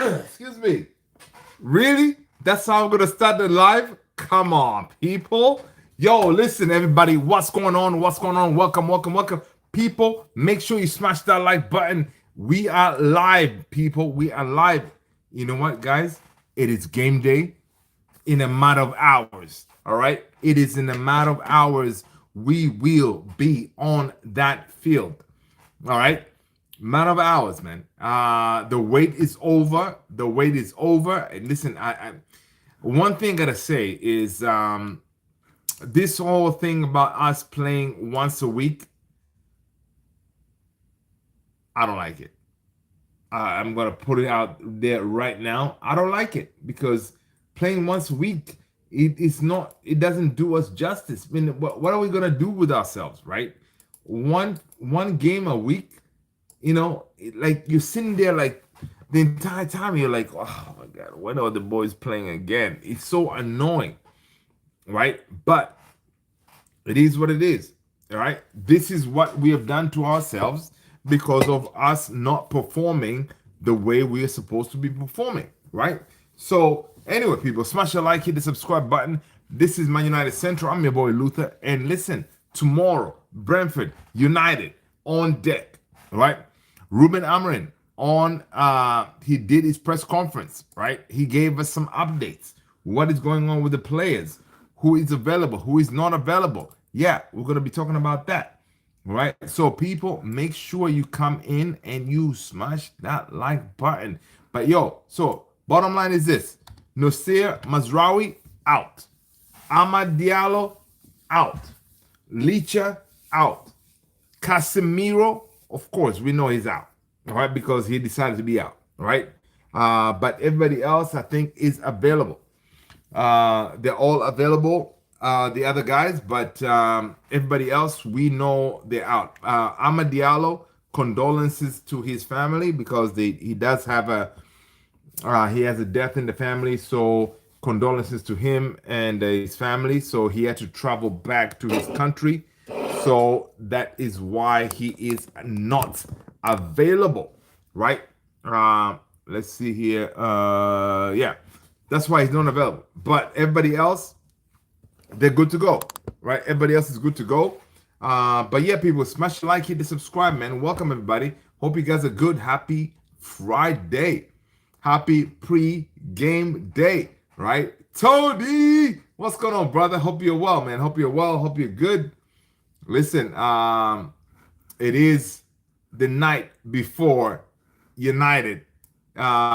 Excuse me. Really? That's how I'm gonna start the live? Come on, people. Yo, listen, everybody. What's going on? What's going on? Welcome, welcome, welcome. People, make sure you smash that like button. We are live, people. We are live. You know what, guys? It is game day in a matter of hours. All right. It is in a matter of hours. We will be on that field. All right. Matter of hours, man. The wait is over. The wait is over. And listen, I one thing I gotta say is this whole thing about us playing once a week, I don't like it. I'm gonna put it out there right now. I don't like it because playing once a week, it's not. It doesn't do us justice. I mean, what are we gonna do with ourselves, right? One game a week, like you're sitting there like the entire time. You're like, oh my god, when are the boys playing again? It's so annoying, right? But it is what it is. All right. This is what we have done to ourselves because of us not performing the way we are supposed to be performing. Right. So, anyway, people, smash a like, hit the subscribe button. This is Man United Central. I'm your boy Luther. And listen, tomorrow, Brentford United on deck. All right. Ruben Amarin he did his press conference. Right. He gave us some updates. What is going on with the players? Who is available, who is not available. Yeah, we're going to be talking about that. All right. So, people, make sure you come in and you smash that like button. But, so bottom line is this: Nasir Mazraoui out. Amad Diallo out. Licha out. Casemiro, of course, we know he's out. All right. Because he decided to be out. All right. But everybody else, I think, is available. They're all available, the other guys, but everybody else, we know they're out. Amad Diallo, condolences to his family because he does have he has a death in the family, so condolences to him and his family. So he had to travel back to his country. So that is why he is not available, right? Let's see here. Yeah. That's why he's not available. But everybody else, they're good to go, right? Everybody else is good to go. But yeah, people, smash the like, hit the subscribe, man. Welcome, everybody. Hope you guys are good. Happy Friday. Happy pre-game day, right? Tony, what's going on, brother? Hope you're well, man. Hope you're well. Hope you're good. Listen, it is the night before United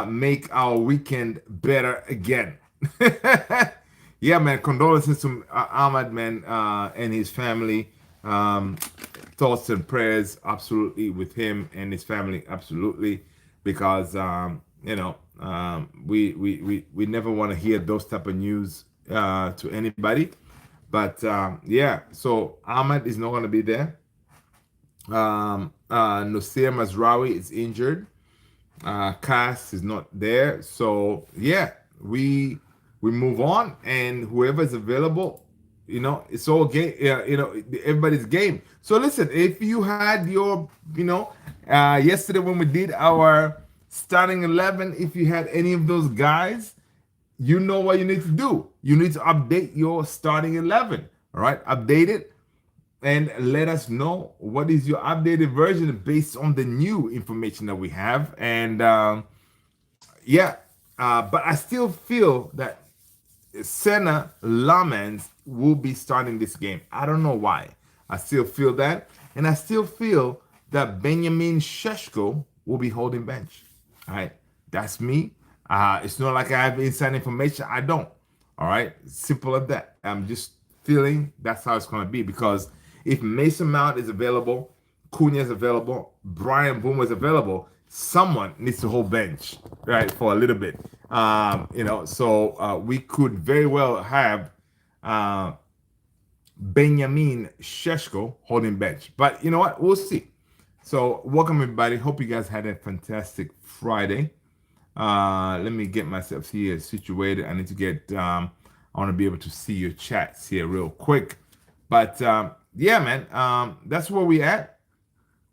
make our weekend better again. Yeah, man. Condolences to Ahmad, man, and his family. Thoughts and prayers, absolutely, with him and his family, absolutely, because we never want to hear those type of news to anybody. But yeah, so Ahmad is not going to be there. Nasir Mazraoui is injured. Cass is not there, so yeah, we move on, and whoever's available, it's all game. Everybody's game. So listen, if you had your, yesterday when we did our starting 11, if you had any of those guys, you know what you need to do. You need to update your starting 11. All right, update it and let us know what is your updated version based on the new information that we have. And but I still feel that Senna Lamens will be starting this game. I don't know why. I still feel that. And I still feel that Benjamin Sheshko will be holding bench. All right, that's me. It's not like I have inside information. I don't. All right, simple as that. I'm just feeling that's how it's going to be, because if Mason Mount is available, Cunha is available, Brian Boom is available, someone needs to hold bench, right, for a little bit. So we could very well have Benjamin Sheshko holding bench. But you know what? We'll see. So welcome, everybody. Hope you guys had a fantastic Friday. Let me get myself here situated. I need to get, I want to be able to see your chats here real quick. But yeah, man, that's where we at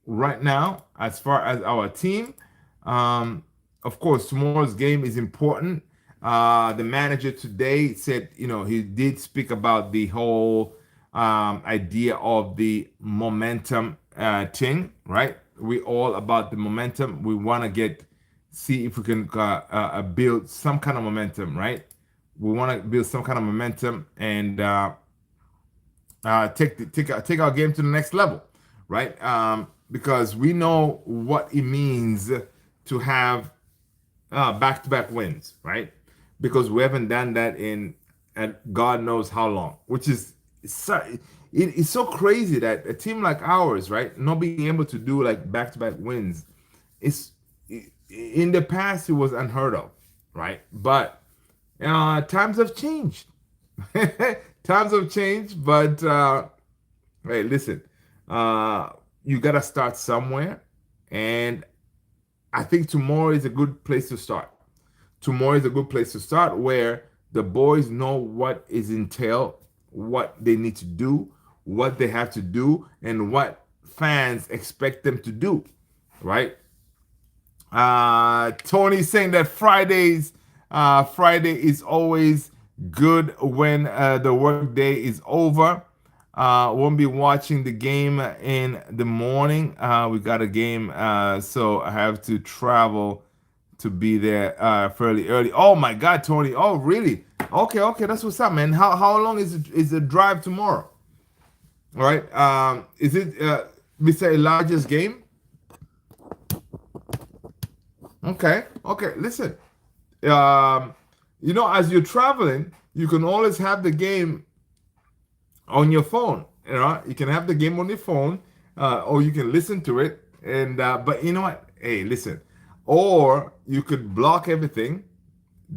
right now as far as our team. of course, tomorrow's game is important. The manager today said, he did speak about the whole idea of the momentum thing, right? We all about the momentum. We want to see if we can build some kind of momentum, right? We want to build some kind of momentum and take our game to the next level, right? Because we know what it means to have back-to-back wins, right? Because we haven't done that in and God knows how long, which is it's so crazy that a team like ours, right, not being able to do like back-to-back wins, it's in the past it was unheard of, right? But times have changed. Times have changed, but hey, listen, you gotta start somewhere, and I think tomorrow is a good place to start. Tomorrow is a good place to start where the boys know what is entailed, what they need to do, what they have to do, and what fans expect them to do, right? Tony's saying that Friday is always good when the work day is over. Won't be watching the game in the morning. We got a game, so I have to travel to be there fairly early. Oh my God, Tony! Oh really? Okay, okay, that's what's up, man. How long is the drive tomorrow? All right. Is it Mr. Elijah's game? Okay, okay. Listen, as you're traveling, you can always have the game on your phone. You can have the game on your phone, or you can listen to it. And but you know what? Hey, listen. Or you could block everything.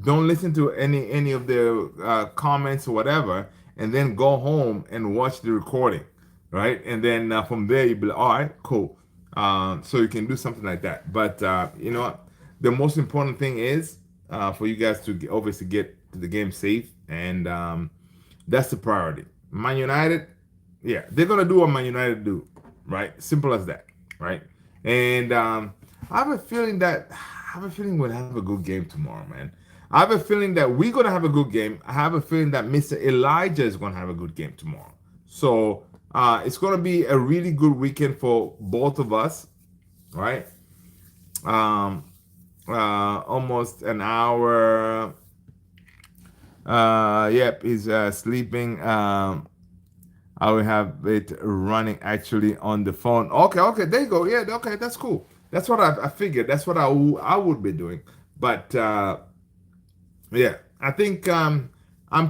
Don't listen to any of the comments or whatever, and then go home and watch the recording, right? And then from there you'll be like, all right, cool. So you can do something like that. But you know what? The most important thing is for you guys to obviously get to the game safe, and that's the priority. Man United, yeah, they're gonna do what Man United do, right? Simple as that, right? And I have a feeling we'll have a good game tomorrow, man. I have a feeling that we're gonna have a good game. I have a feeling that Mr. Elijah is gonna have a good game tomorrow. So it's gonna be a really good weekend for both of us, right? Um, Almost an hour. Yep, he's sleeping. I will have it running actually on the phone. Okay, okay, there you go. Yeah, okay, that's cool. That's what I figured. That's what I would be doing. But yeah, I think I'm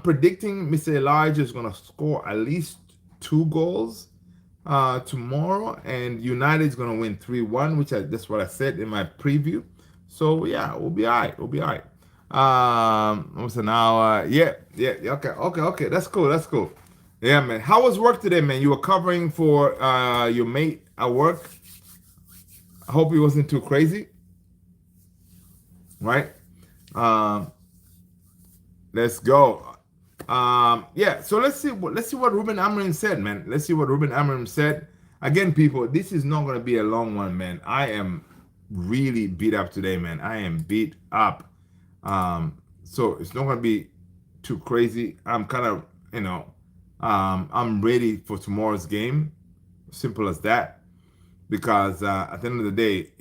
predicting Mr. Elijah is gonna score at least 2 goals tomorrow, and United is gonna win 3-1, that's what I said in my preview. So yeah, we'll be all right. We'll be all right. Almost an hour. Yeah, yeah, yeah, okay, okay, okay. That's cool. That's cool. Yeah, man. How was work today, man? You were covering for your mate at work. I hope he wasn't too crazy, right? Um, let's go. Yeah. So let's see what Ruben Amorim said, man. Let's see what Ruben Amorim said. Again, people, this is not gonna be a long one, man. I am really beat up today, man. I am beat up. So it's not gonna be too crazy. I'm kind of, I'm ready for tomorrow's game. Simple as that. Because at the end of the day,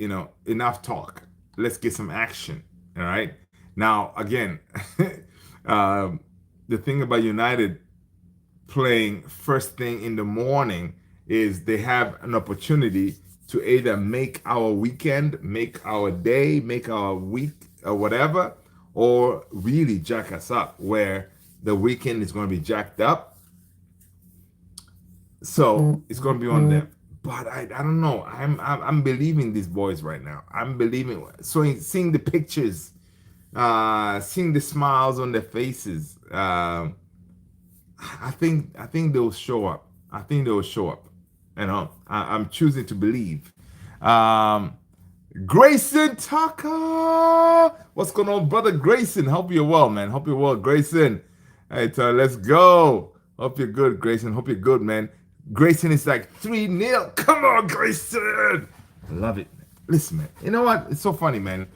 enough talk. Let's get some action. All right. Now, again, the thing about United playing first thing in the morning is they have an opportunity to either make our weekend, make our day, make our week, or whatever, or really jack us up, where the weekend is going to be jacked up. So it's going to be on them. But I don't know. I'm believing these boys right now. I'm believing. So seeing the pictures, seeing the smiles on their faces, I think they'll show up. I think they'll show up. I'm choosing to believe. Grayson Tucker, what's going on, brother Grayson? Hope you're well, man. Hope you're well, Grayson. Hey, let's go. Hope you're good, Grayson. Hope you're good, man. Grayson is like 3-0. Come on, Grayson. I love it. Listen, man. You know what? It's so funny, man.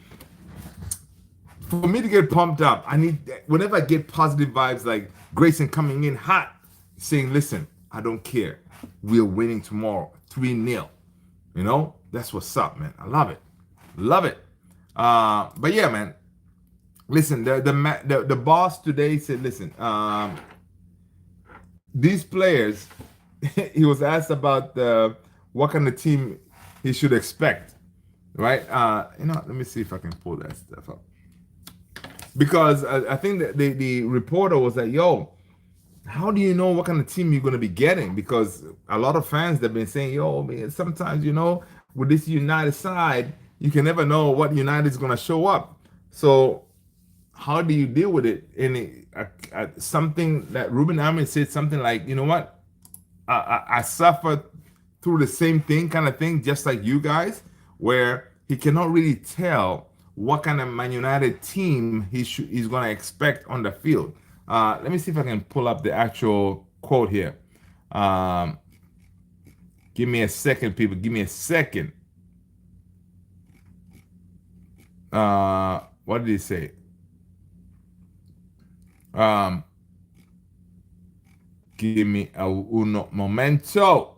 for me to get pumped up, I need whenever I get positive vibes like Grayson coming in hot, saying, "Listen, I don't care. We're winning tomorrow, 3-0." That's what's up, man. I love it, love it. But yeah, man. Listen, the boss today said, "Listen, these players." He was asked about what kind of team he should expect, right? Let me see if I can pull that stuff up because I think that the reporter was like, "Yo, how do you know what kind of team you're going to be getting?" Because a lot of fans have been saying, "Yo, man, sometimes with this United side, you can never know what United is going to show up." So how do you deal with it? And something that Ruben Amorim said something like, "You know what? I suffered through the same thing, kind of thing, just like you guys, where he cannot really tell what kind of Man United team he's going to expect on the field." Let me see if I can pull up the actual quote here. Um, Give me a second, people. Give me a second. What did he say? Um, Give me a uno momento.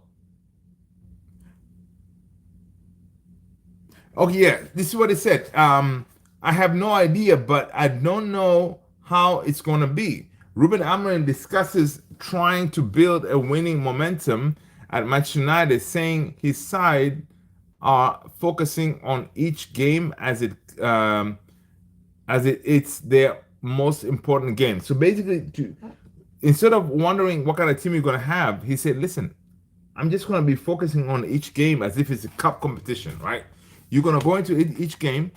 Okay, yeah, this is what it said. I have no idea, but I don't know how it's going to be. Ruben Amorim discusses trying to build a winning momentum at Manchester United, saying his side are focusing on each game it's their most important game. So basically, instead of wondering what kind of team you're going to have, he said, "Listen, I'm just going to be focusing on each game as if it's a cup competition, right? You're going to go into each game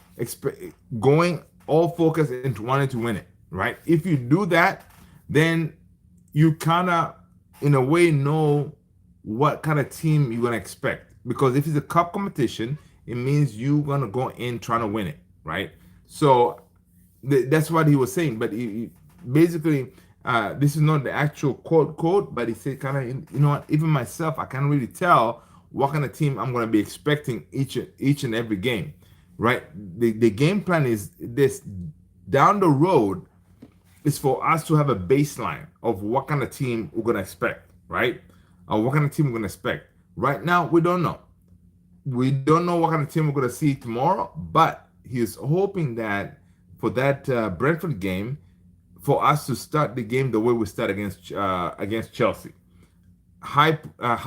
going all focused into wanting to win it, right? If you do that, then you kind of, in a way, know what kind of team you're going to expect. Because if it's a cup competition, it means you're going to go in trying to win it, right? So that's what he was saying. But basically, this is not the actual quote, but he said kind of, you know what, even myself, I can't really tell what kind of team I'm going to be expecting each and every game, right? The game plan is this: down the road is for us to have a baseline of what kind of team we're going to expect, right? Or what kind of team we're going to expect. Right now, we don't know. We don't know what kind of team we're going to see tomorrow, but he's hoping that for that Brentford game, for us to start the game the way we start against Chelsea, high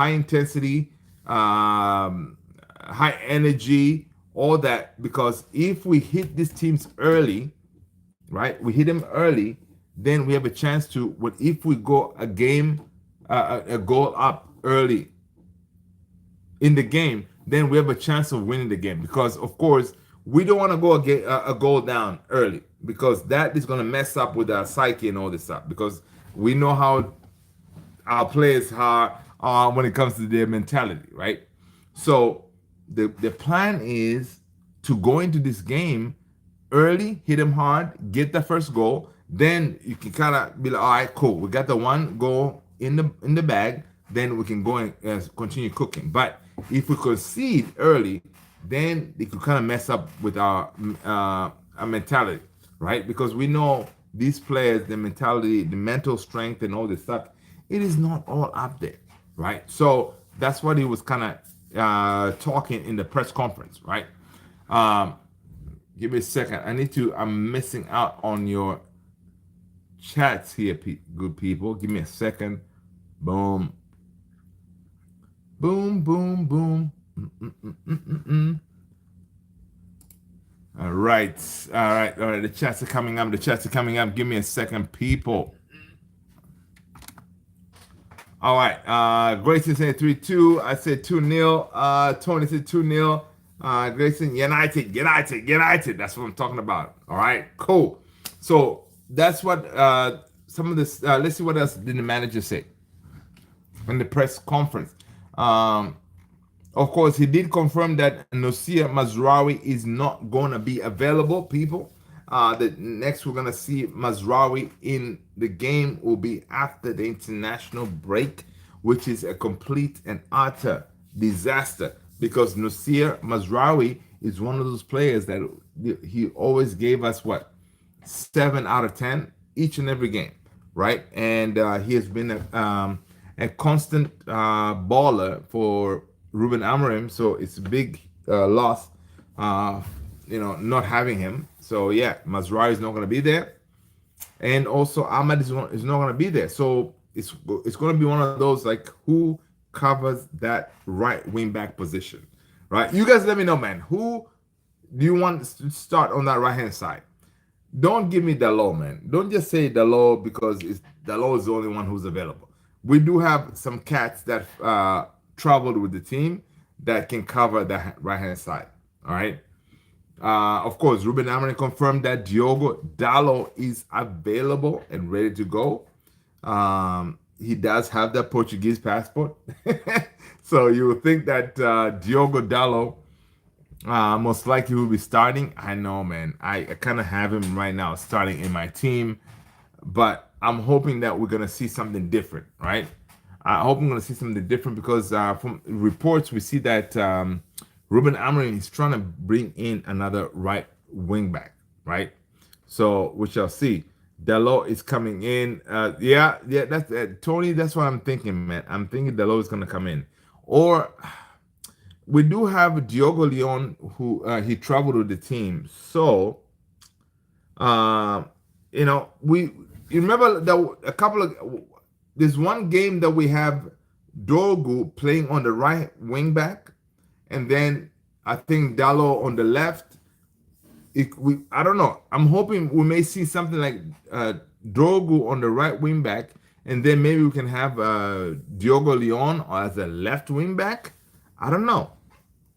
intensity, high energy, all that. Because if we hit these teams early, right, we hit them early, then we have a chance to. If we go a goal up early in the game, then we have a chance of winning the game. Because of course we don't want to go a goal down early, because that is going to mess up with our psyche and all this stuff. Because we know how our players are when it comes to their mentality, right? So the plan is to go into this game early, hit them hard, get the first goal. Then you can kind of be like, all right, cool, we got the one goal in the bag. Then we can go and continue cooking. But if we concede early, then it could kind of mess up with our mentality, right? Because we know these players, the mentality, the mental strength, and all this stuff, it is not all up there, right? So that's what he was kind of talking in the press conference, right? Give me a second. I'm missing out on your chats here, good people. Give me a second. Boom. Boom, boom, boom. All right. The chats are coming up. Give me a second, people. All right. Grayson said 3-2. I said 2-0. Tony said 2-0. Grayson, United. That's what I'm talking about. All right. Cool. So that's what some of this. Let's see what else did the manager say in the press conference. Of course, he did confirm that Nosir Mazraoui is not going to be available, people. The next we're going to see Mazraoui in the game will be after the international break, which is a complete and utter disaster, because Nosir Mazraoui is one of those players that he always gave us 7 out of 10 each and every game, right? And he has been a constant baller for Ruben Amorim, so it's a big loss, uh, not having him. So yeah, Mazraoui is not going to be there, and also Ahmad is not going to be there. So it's going to be one of those like who covers that right wing back position, right? You guys let me know, man. Who do you want to start on that right hand side? Don't give me Dalot, man. Don't just say Dalot because Dalot is the only one who's available. We do have some cats that traveled with the team that can cover the right hand side. All right. Of course, Ruben Amorim confirmed that Diogo Dalot is available and ready to go. He does have that Portuguese passport, so you would think that Diogo Dalot most likely will be starting. I know, man. I kind of have him right now starting in my team, but I'm hoping that we're gonna see something different, right? I hope I'm gonna see something different because from reports we see that Ruben Amorim is trying to bring in another right wing back, right? So we shall see. Dalot is coming in. Yeah. That's Tony. That's what I'm thinking, man. I'm thinking Dalot is gonna come in, or we do have Diogo Leon who he traveled with the team. So uh, we you remember that a couple of there's one game that we have Dorgu playing on the right wing back, and then I think Dalot on the left. I don't know. I'm hoping we may see something like Dorgu on the right wing back, and then maybe we can have Diogo Leon as a left wing back. I don't know.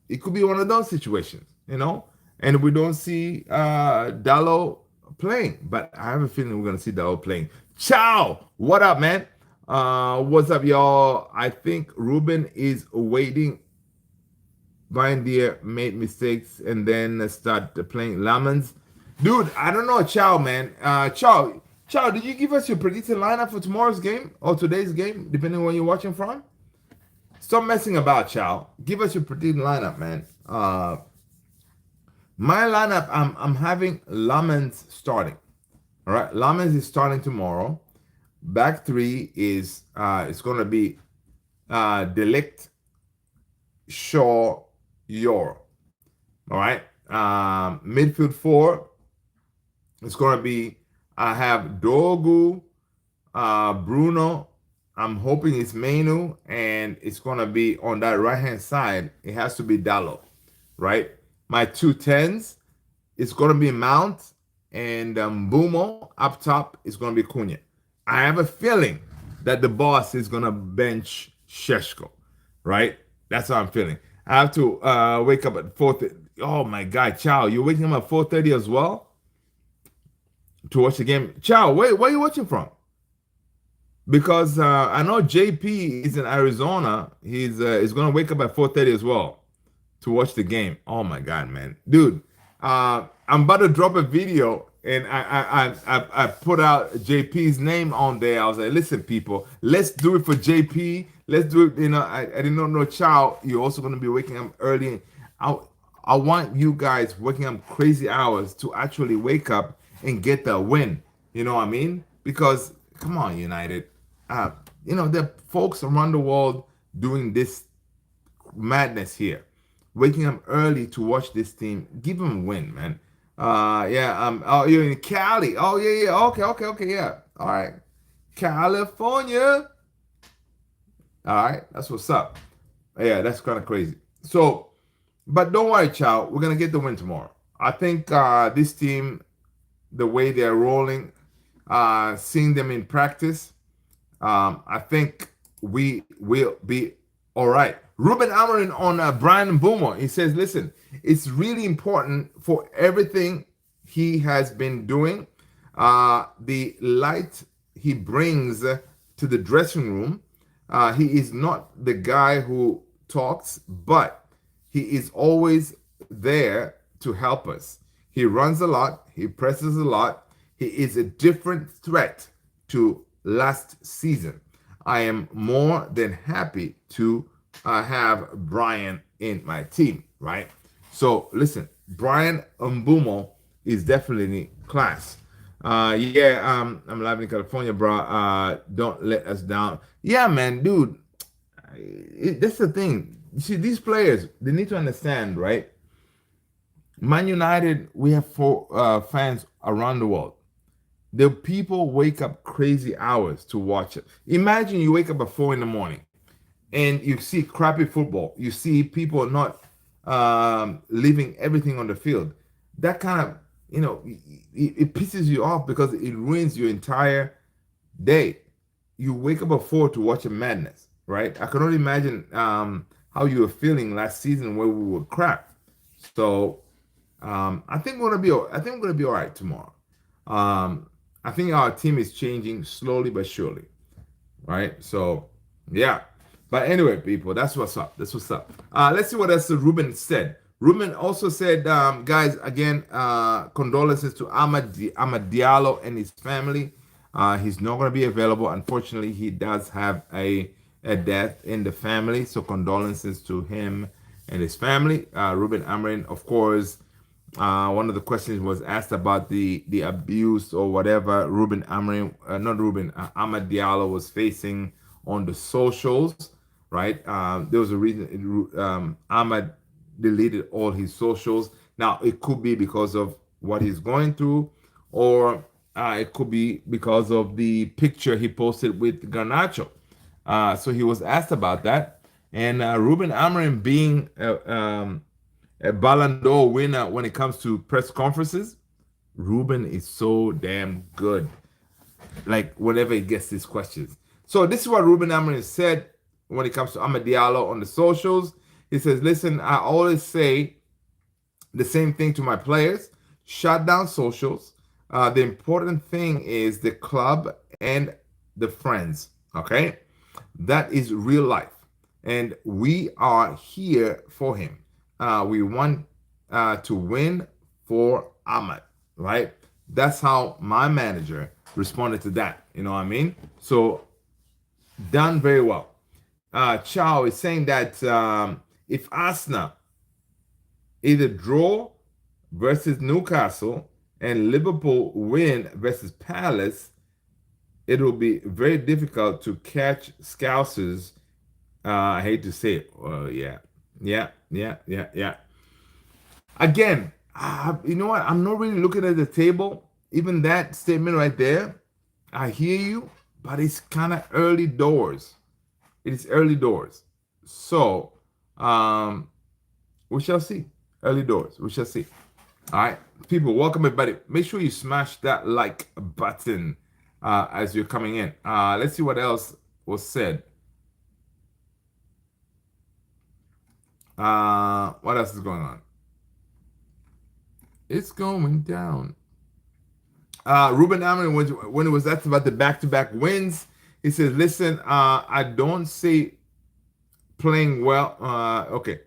It could be one of those situations. And we don't see Dalot playing, but I have a feeling we're gonna see Dalot playing. Ciao, what up, man? What's up, y'all? I think Ruben is waiting. Brian Deere made mistakes and then start playing lemons. Dude, I don't know, Chow, man. Chow, did you give us your predicted lineup for tomorrow's game or today's game, depending on where you're watching from? Stop messing about, Chow. Give us your predicted lineup, man. My lineup, I'm having Lamens starting. All right, Lamens is starting tomorrow. Back three is it's gonna be Delict, Shaw, Euro. All right. Midfield four. It's gonna be I have Dogu, Bruno. I'm hoping it's Menu, and it's gonna be on that right hand side. It has to be Dalot, right? My two tens. It's gonna be Mount and Bumo up top. It's gonna be Cunha. I have a feeling that the boss is gonna bench Sheshko, right? That's how I'm feeling. I have to wake up at 4:30. Oh my God, Chow, you're waking up at 4:30 as well to watch the game. Chow, where are you watching from? Because I know JP is in Arizona. He's gonna wake up at 4:30 as well to watch the game. Oh my God, man, dude, I'm about to drop a video, and I put out JP's name on there. I was like, listen, people, let's do it for JP. Let's do it. I did not know, Chow, you're also going to be waking up early. I want you guys waking up crazy hours to actually wake up and get the win. You know what I mean? Because come on, United. There are folks around the world doing this madness here, waking up early to watch this team. Give them a win, man. Yeah. Oh, you're in Cali. Oh, yeah. Okay. Yeah. All right. California. All right, that's what's up. Yeah, that's kind of crazy. So, but don't worry, Chow. We're gonna get the win tomorrow. I think this team, the way they're rolling, seeing them in practice, I think we will be all right. Ruben Amorim on Brian Boomer. He says, "Listen, it's really important for everything he has been doing. The light he brings to the dressing room." He is not the guy who talks, but he is always there to help us. He runs a lot. He presses a lot. He is a different threat to last season. I am more than happy to have Brian in my team, right? So listen, Brian Mbumo is definitely class. Yeah, I'm live in California, bro. Don't let us down. Yeah, man, dude. That's the thing. You see, these players, they need to understand, right? Man United, we have four fans around the world. The people wake up crazy hours to watch it. Imagine you wake up at 4 in the morning and you see crappy football. You see people not leaving everything on the field. That kind of, it pisses you off because it ruins your entire day. You wake up at 4 to watch a madness, right? I can only imagine how you were feeling last season where we were crap. So I think we're gonna be. I think we're gonna be all right tomorrow. Um, I think our team is changing slowly but surely, right? So, yeah. But anyway, people, that's what's up. That's what's up. Let's see what else Ruben said. Ruben also said, guys, again, condolences to Ahmad Diallo and his family. He's not going to be available. Unfortunately, he does have a death in the family. So condolences to him and his family. Ruben Amrin, of course, one of the questions was asked about the abuse or whatever Ruben Amrin, not Ruben, Ahmad Diallo was facing on the socials, right? There was a reason Ahmad deleted all his socials. Now it could be because of what he's going through, or it could be because of the picture he posted with Garnacho. So he was asked about that, and Ruben Amrin being a Ballon d'Or winner when it comes to press conferences, Ruben is so damn good. Like whenever he gets these questions. So this is what Ruben Amorim said when it comes to Amad Diallo on the socials. He says, "Listen, I always say the same thing to my players: shut down socials. The important thing is the club and the friends. Okay, that is real life, and we are here for him. We want to win for Ahmad, right? That's how my manager responded to that. You know what I mean? So done very well. Chow is saying that if Arsenal either draw versus Newcastle and Liverpool win versus Palace, it will be very difficult to catch Scousers. I hate to say it. Yeah, yeah. Again, you know what? I'm not really looking at the table. Even that statement right there, I hear you, but it's kind of early doors. It is early doors. So, we shall see. Early doors. We shall see. All right, people, welcome everybody. Make sure you smash that like button as you're coming in. Let's see what else was said. What else is going on? It's going down. Ruben Amrin, when it was asked about the back-to-back wins, he says, "Listen, I don't say playing well. Okay,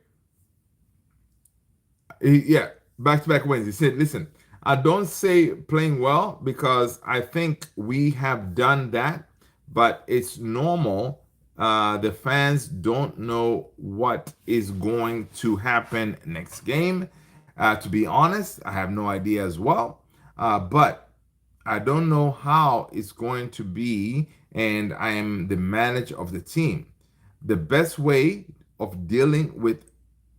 yeah, back-to-back wins." He said, "Listen, I don't say playing well because I think we have done that, but it's normal. The fans don't know what is going to happen next game. To be honest, I have no idea as well. But I don't know how it's going to be, and I am the manager of the team. The best way of dealing with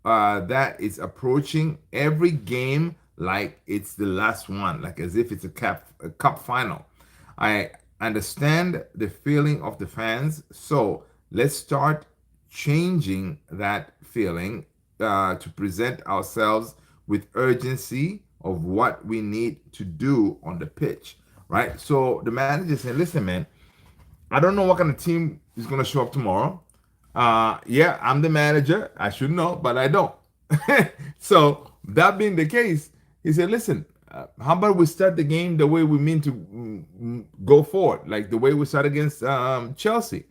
that is approaching every game like it's the last one, like as if it's a cup final. I understand the feeling of the fans, so let's start changing that feeling to present ourselves with urgency of what we need to do on the pitch, right? So the manager said, "Listen, man, I don't know what kind of team is going to show up tomorrow. Yeah, I'm the manager. I should know, but I don't." So that being the case, he said, "Listen, how about we start the game the way we mean to go forward, like the way we start against Chelsea?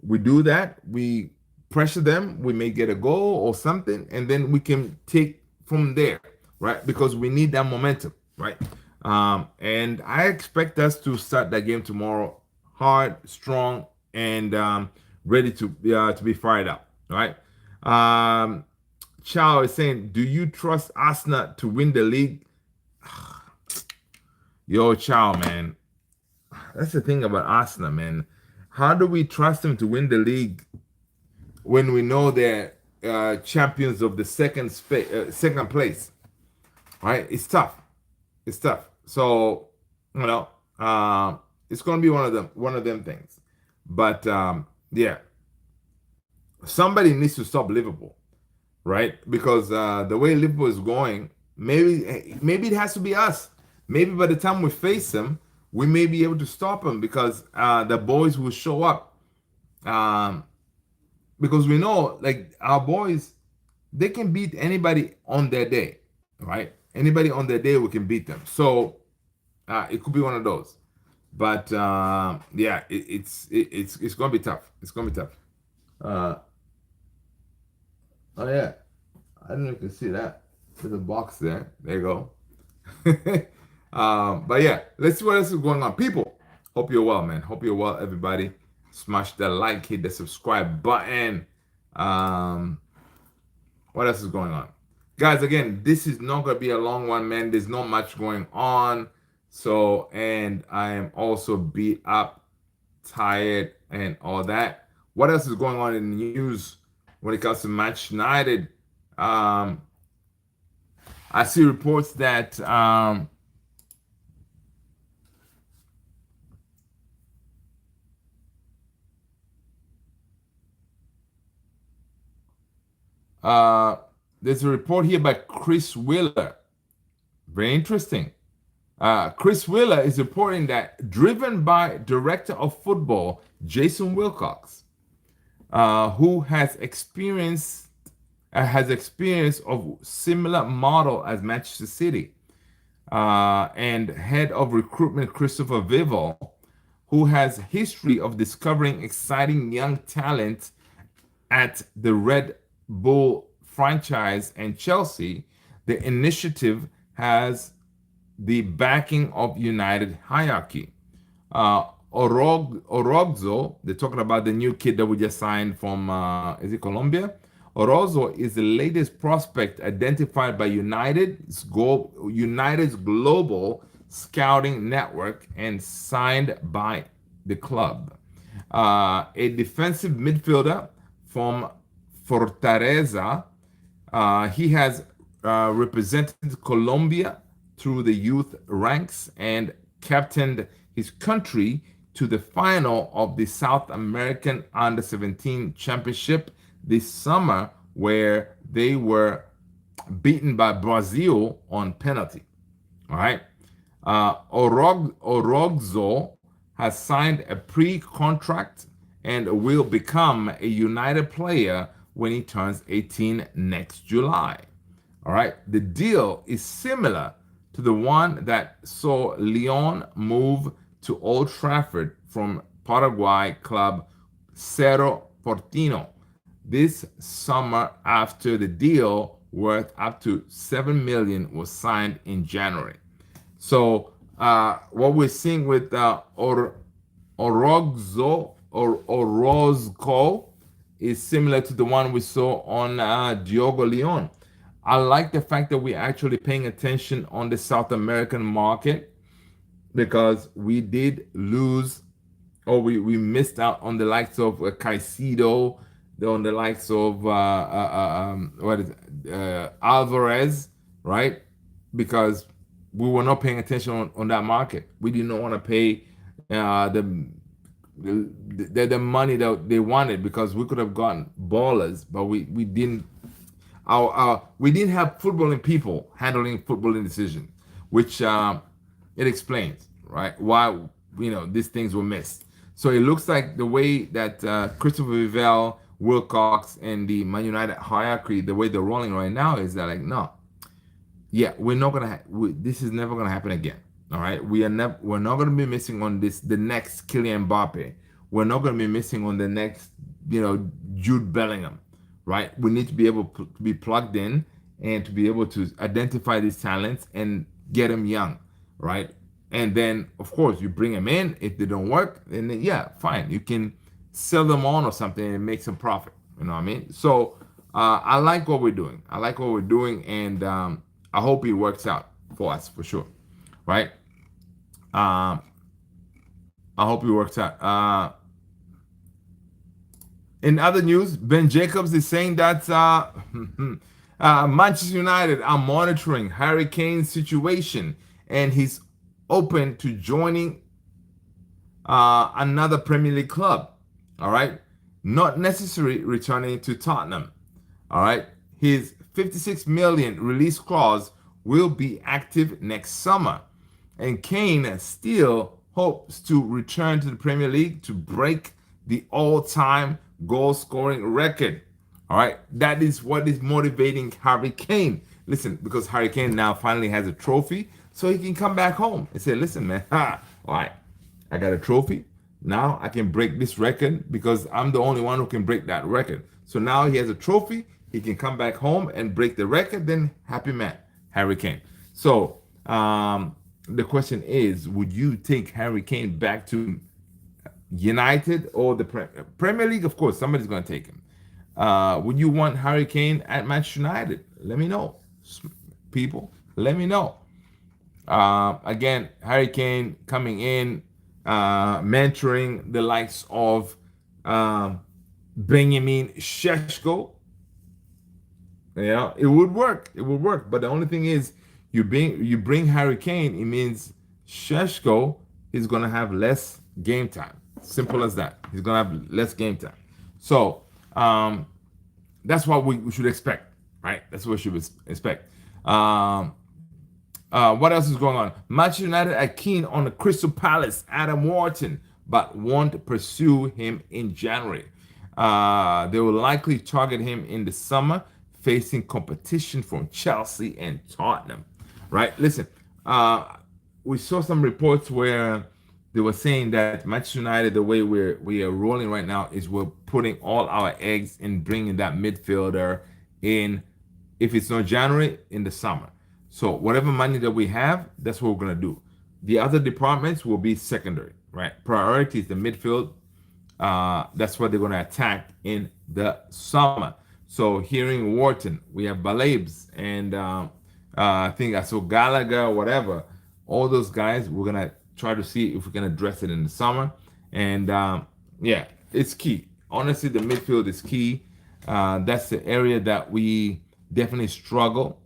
We do that. We pressure them. We may get a goal or something, and then we can take from there, right? Because we need that momentum, right? And I expect us to start that game tomorrow hard, strong, and ready to be fired up, right?" Chow is saying, "Do you trust Arsenal to win the league?" Yo, Chow, man. That's the thing about Arsenal, man. How do we trust them to win the league when we know they're champions of the second place? Right? It's tough. It's tough. So, you know, it's gonna be one of them things. But yeah, somebody needs to stop Liverpool, right? Because the way Liverpool is going, maybe it has to be us. Maybe by the time we face them, we may be able to stop them because the boys will show up. Um, because we know, like our boys, they can beat anybody on their day, right? Anybody on their day, we can beat them. So it could be one of those. But yeah, it's gonna be tough. It's gonna be tough. Uh, oh yeah, I don't know if you can see that. There's a box there. There you go. But yeah, let's see what else is going on. People, hope you're well, man. Hope you're well, everybody. Smash the like, hit the subscribe button. Um, what else is going on? Guys, again, this is not gonna be a long one, man. There's not much going on. So, and I am also beat up, tired, and all that. What else is going on in the news when it comes to Manchester United? Um, I see reports that Uh, there's a report here by Chris Wheeler. Very interesting. Chris Wheeler is reporting that driven by director of football Jason Wilcox, who has experience of similar model as Manchester City, and head of recruitment Christopher Vival, who has history of discovering exciting young talent at the Red Bull franchise and Chelsea. The initiative has the backing of United hierarchy. Orozco, they're talking about the new kid that we just signed from, is it Colombia? Orozco is the latest prospect identified by United's global scouting network and signed by the club. A defensive midfielder from Fortaleza. He has represented Colombia through the youth ranks and captained his country to the final of the South American Under 17 Championship this summer, where they were beaten by Brazil on penalty. All right. Orozco has signed a pre-contract and will become a United player when he turns 18 next July. All right. The deal is similar to the one that saw Lyon move to Old Trafford from Paraguay club Cerro Portino this summer after the deal worth up to 7 million was signed in January. So what we're seeing with Orozco is similar to the one we saw on Diogo Leon. I like the fact that we're actually paying attention on the South American market because we did lose or we missed out on the likes of Caicedo, on the likes of what is Alvarez, right? Because we were not paying attention on that market. We did not want to pay the money that they wanted because we could have gotten ballers, but we didn't. We didn't have footballing people handling footballing decisions, which it explains right why these things were missed. So it looks like the way that Christopher Vivell, Wilcox, and the Man United hierarchy, the way they're rolling right now is that like no, yeah, we're not gonna. This is never gonna happen again. All right, we are never. We're not gonna be missing on this. The next Kylian Mbappe. We're not gonna be missing on the next, Jude Bellingham. Right? We need to be able to be plugged in and to be able to identify these talents and get them young. Right? And then, of course, you bring them in. If they don't work, then yeah, fine. You can sell them on or something and make some profit. You know what I mean? So I like what we're doing. I like what we're doing, and I hope it works out for us for sure. Right? Uh, I hope it works out. In other news, Ben Jacobs is saying that Manchester United are monitoring Harry Kane's situation and he's open to joining another Premier League club. All right. Not necessarily returning to Tottenham. All right. His 56 million release clause will be active next summer. And Kane still hopes to return to the Premier League to break the all-time goal scoring record. All right. That is what is motivating Harry Kane. Listen, because Harry Kane now finally has a trophy, so he can come back home and say, listen, man, all right, I got a trophy. Now I can break this record because I'm the only one who can break that record. So now he has a trophy. He can come back home and break the record. Then happy man, Harry Kane. So the question is, would you take Harry Kane back to United or the Premier League? Of course, somebody's going to take him. Would you want Harry Kane at Manchester United? Let me know, people. Let me know. Again, Harry Kane coming in, mentoring the likes of Benjamin Sheshko. Yeah, it would work. It would work. But the only thing is, you bring Harry Kane, it means Sheshko is gonna have less game time. Simple as that. He's gonna have less game time. So that's what we should expect, right? That's what we should expect. What else is going on? Manchester United are keen on the Crystal Palace Adam Wharton, but won't pursue him in January. They will likely target him in the summer, facing competition from Chelsea and Tottenham. Right? Listen, we saw some reports where they were saying that Manchester United, the way we are rolling right now, is we're putting all our eggs in bringing that midfielder in. If it's not January, in the summer. So whatever money that we have, that's what we're gonna do. The other departments will be secondary, right? Priority is the midfield. That's what they're gonna attack in the summer. So hearing Wharton, we have Balabes, and I think I saw Gallagher, whatever. All those guys, we're gonna try to see if we can address it in the summer. And yeah, it's key. Honestly, the midfield is key. That's the area that we definitely struggle,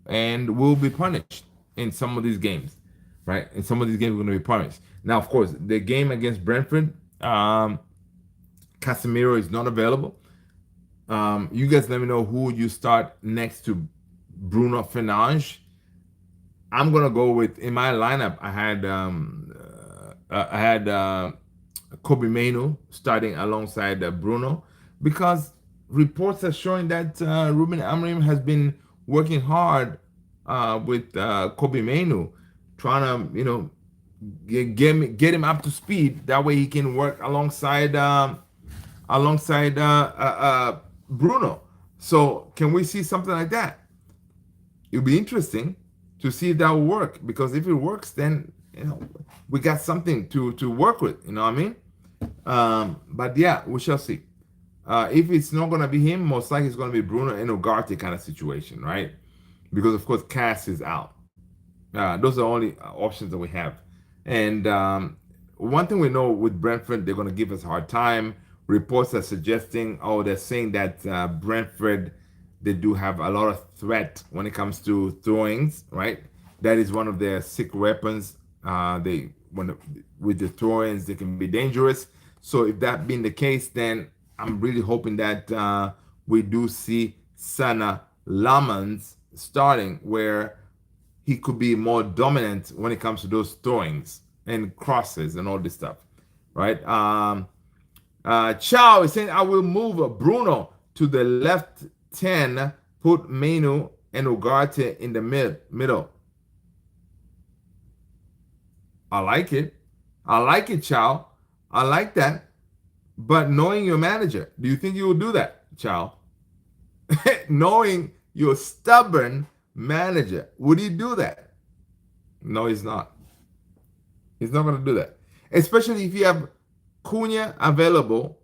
and will be punished in some of these games, right? In some of these games, we're going to be punished. Now, of course, the game against Brentford, Casemiro is not available. You guys let me know who you start next to Bruno Fernandes. I'm gonna go with, in my lineup. I had Kobe Mainu starting alongside Bruno, because reports are showing that Ruben Amorim has been working hard with Kobe Mainu, trying to get him up to speed. That way he can work alongside Bruno. So can we see something like that? It'll be interesting to see if that will work, because if it works, then we got something to work with. You know what I mean? But yeah, we shall see. If it's not gonna be him, most likely it's gonna be Bruno and Ugarte kind of situation, right? Because of course Cass is out. Those are the only options that we have. And one thing we know with Brentford, they're gonna give us a hard time. Reports are suggesting, they're saying that Brentford, they do have a lot of threat when it comes to throwings, right? That is one of their sick weapons. With the throw-ins, they can be dangerous. So if that being the case, then I'm really hoping that we do see Sana Lamans starting, where he could be more dominant when it comes to those throwings and crosses and all this stuff, right? Chow is saying, I will move Bruno to the left 10, put Menu and Ugarte in the middle. I like it. I like it, Chow. I like that. But knowing your manager, do you think you will do that, Chow? Knowing your stubborn manager, would he do that? No, he's not. He's not going to do that. Especially if you have Cunha available,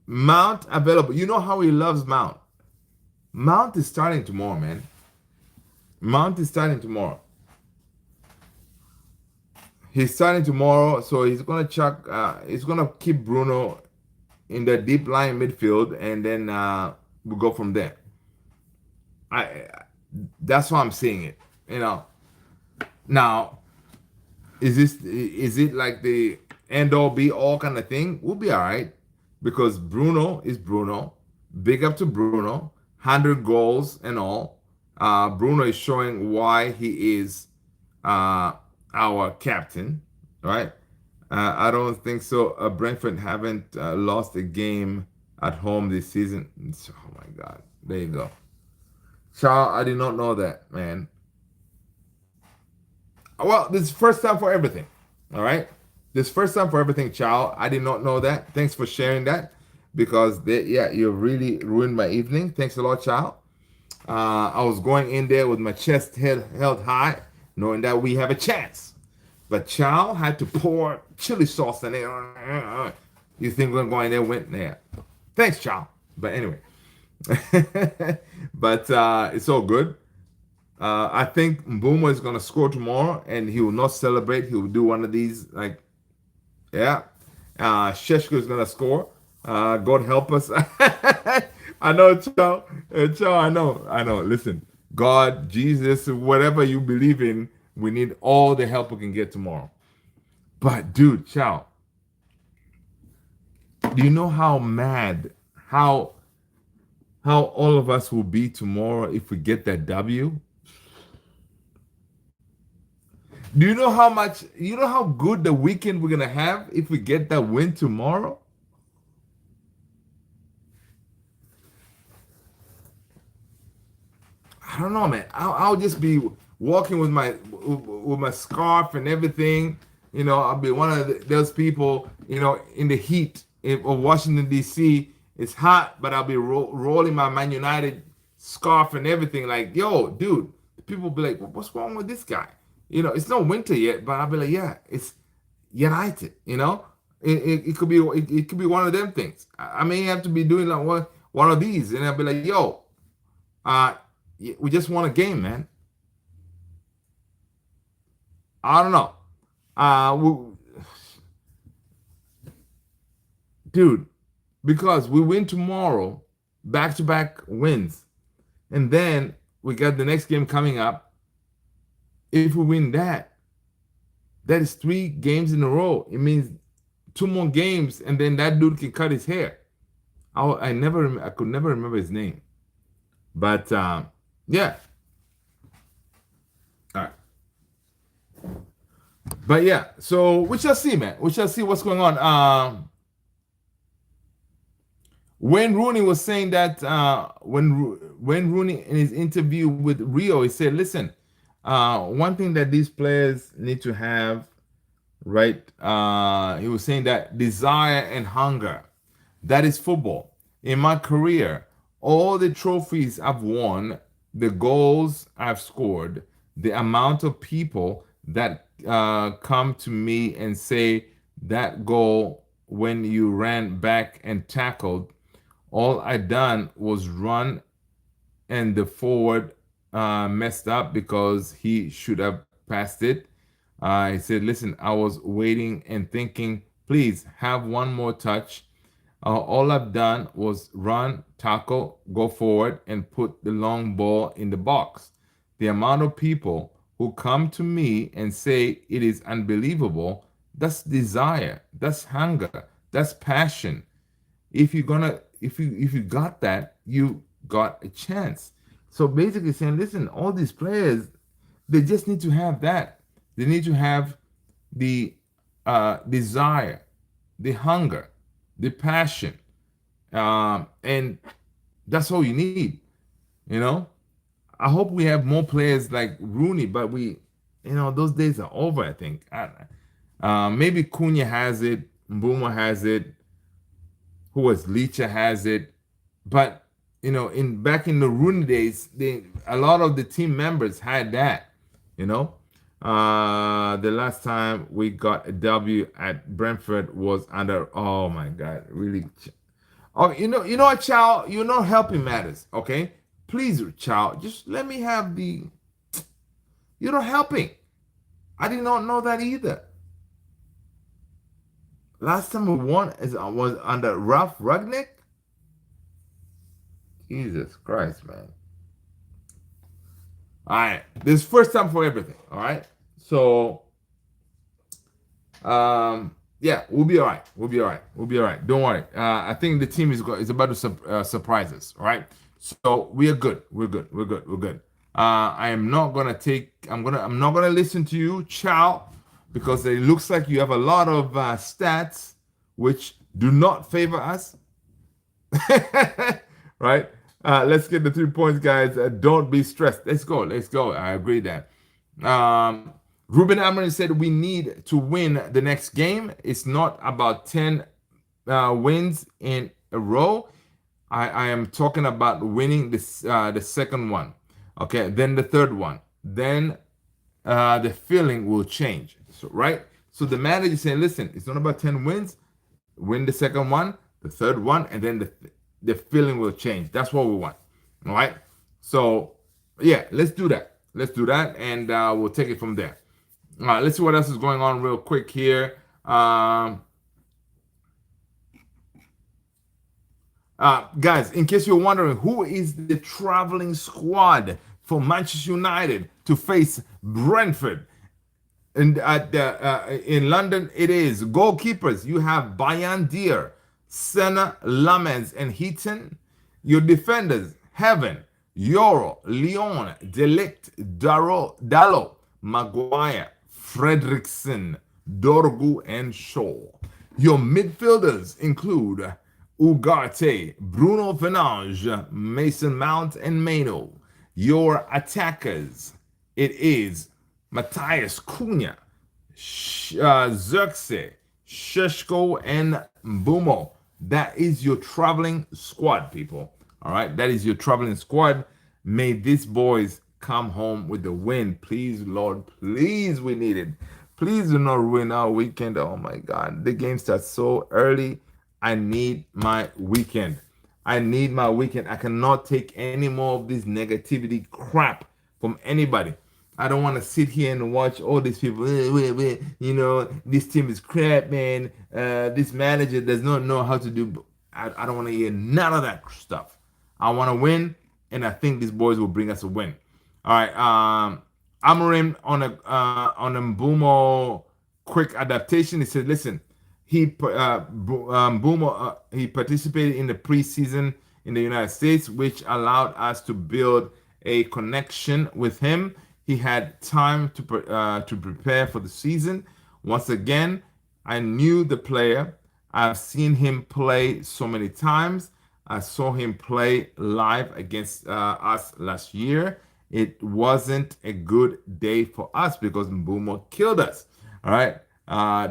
Mount available. You know how he loves Mount. Mount is starting tomorrow, man. Mount is starting tomorrow. He's starting tomorrow, so he's gonna chuck. He's gonna keep Bruno in the deep line midfield, and then we'll go from there. I That's how I'm seeing it. You know. Now, is it like the end all be all kind of thing? We'll be all right because Bruno is Bruno. Big up to Bruno. 100 goals and all. Bruno is showing why he is our captain, right? I don't think so. Brentford haven't lost a game at home this season. Oh my God. There you go. Charles, I did not know that, man. Well, this is first time for everything. All right. This first time for everything, child. I did not know that. Thanks for sharing that because yeah, you really ruined my evening. Thanks a lot, child. I was going in there with my chest held high, knowing that we have a chance. But child had to pour chili sauce in it. You think we're going there? Went there. Thanks, child. But anyway, but it's all good. I think Mbuma is gonna score tomorrow, and he will not celebrate. He will do one of these, like, yeah. Sheshko is gonna score. God help us. I know, Chow. Chow, I know. Listen, God, Jesus, whatever you believe in, we need all the help we can get tomorrow. But dude, Chow, do you know how mad, how all of us will be tomorrow if we get that W? Do you know how much? You know how good the weekend we're gonna have if we get that win tomorrow? I don't know, man. I'll just be walking with my scarf and everything. You know, I'll be one of those people. You know, in the heat of Washington D.C. It's hot, but I'll be rolling my Man United scarf and everything. Like, yo, dude. People be like, what's wrong with this guy? You know, it's not winter yet, but I'll be like, yeah, it's United. You know, it could be it could be one of them things. I may have to be doing like one of these, and I'll be like, yo, uh, we just won a game, man. I don't know, dude, because we win tomorrow, back to back wins, and then we got the next game coming up. If we win that, that is 3 games in a row. It means 2 more games, and then that dude can cut his hair. I could never remember his name, but yeah. All right. But yeah, so we shall see, man. We shall see what's going on. When Rooney was saying that, when Rooney in his interview with Rio, he said, "Listen, one thing that these players need to have, right? He was saying that desire and hunger, that is football. In my career, all the trophies I've won, the goals I've scored, the amount of people that come to me and say that goal when you ran back and tackled, all I done was run and the forward messed up because he should have passed it. He said, listen, I was waiting and thinking, please have one more touch. All I've done was run, tackle, go forward, and put the long ball in the box. The amount of people who come to me and say it is unbelievable, that's desire, that's hunger, that's passion. If you got that, you got a chance. So basically saying, listen, all these players, they just need to have that. They need to have the desire, the hunger, the passion, and that's all you need. You know, I hope we have more players like Rooney, but those days are over. I think. Maybe Cunha has it, Mbuma has it. Who was Licha has it, but in back in the Rooney days, a lot of the team members had that. The last time we got a W at Brentford was under. Oh my God, really. Oh, you know what, child? You're not helping matters. Okay, please, child, just let me have the. You're not helping. I did not know that either. Last time we won was under Ralph Rugnick. Jesus Christ, man. All right, this first time for everything. All right, so yeah, we'll be all right. We'll be all right. We'll be all right. Don't worry. I think the team is about to surprise us. All right, so we are good. We're good. We're good. We're good. I am not gonna take. I'm not gonna listen to you, Chow, because it looks like you have a lot of stats which do not favor us. Right? Let's get the 3 points, guys. Don't be stressed. Let's go. Let's go. I agree that. Um, Ruben Amorim said we need to win the next game. It's not about 10 wins in a row. I am talking about winning this the second one. Okay, then the third one. Then the feeling will change. So right. So the manager is saying, listen, it's not about 10 wins. Win the second one, the third one, and then the feeling will change. That's what we want. All right. So yeah, let's do that. Let's do that, and we'll take it from there. All right. Let's see what else is going on real quick here. Guys, in case you're wondering, who is the traveling squad for Manchester United to face Brentford? And in London, it is goalkeepers. You have Bayan Deer, Senna, Lamens, and Heaton. Your defenders: Heaven, Yoro, Leon, Delict, Dallo, Maguire, Fredrickson, Dorgu, and Shaw. Your midfielders include Ugarte, Bruno Fernandes, Mason Mount, and Mano. Your attackers: it is Matthias Cunha, Xerxe, Sheshko, and Mbumo. That is your traveling squad, people. All right, that is your traveling squad. May these boys come home with the win, please, Lord. Please, we need it. Please do not ruin our weekend. Oh my God, the game starts so early. I need my weekend. I need my weekend. I cannot take any more of this negativity crap from anybody. I don't want to sit here and watch all these people. You know, this team is crap, man. This manager does not know how to do. I don't want to hear none of that stuff. I want to win, and I think these boys will bring us a win. All right. Amorim on a Mbumo quick adaptation. He said, "Listen, Mbumo he participated in the preseason in the United States, which allowed us to build a connection with him. He had time to prepare for the season. Once again, I knew the player. I've seen him play so many times. I saw him play live against us last year. It wasn't a good day for us because Mbumo killed us. All right.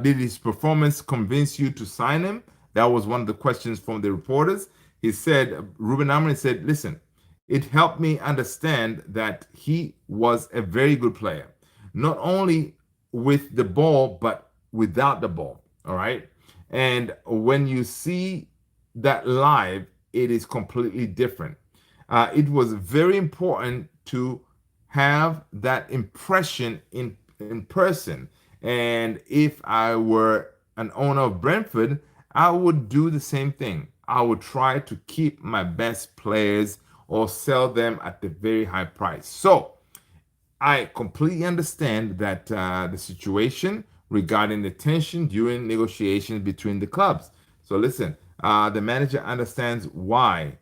Did his performance convince you to sign him? That was one of the questions from the reporters. He said, Ruben Amorim said, listen, it helped me understand that he was a very good player, not only with the ball, but without the ball. All right. And when you see that live, it is completely different. It was very important to have that impression in person. And if I were an owner of Brentford, I would do the same thing. I would try to keep my best players or sell them at a very high price. So I completely understand that the situation regarding the tension during negotiations between the clubs. So listen, the manager understands why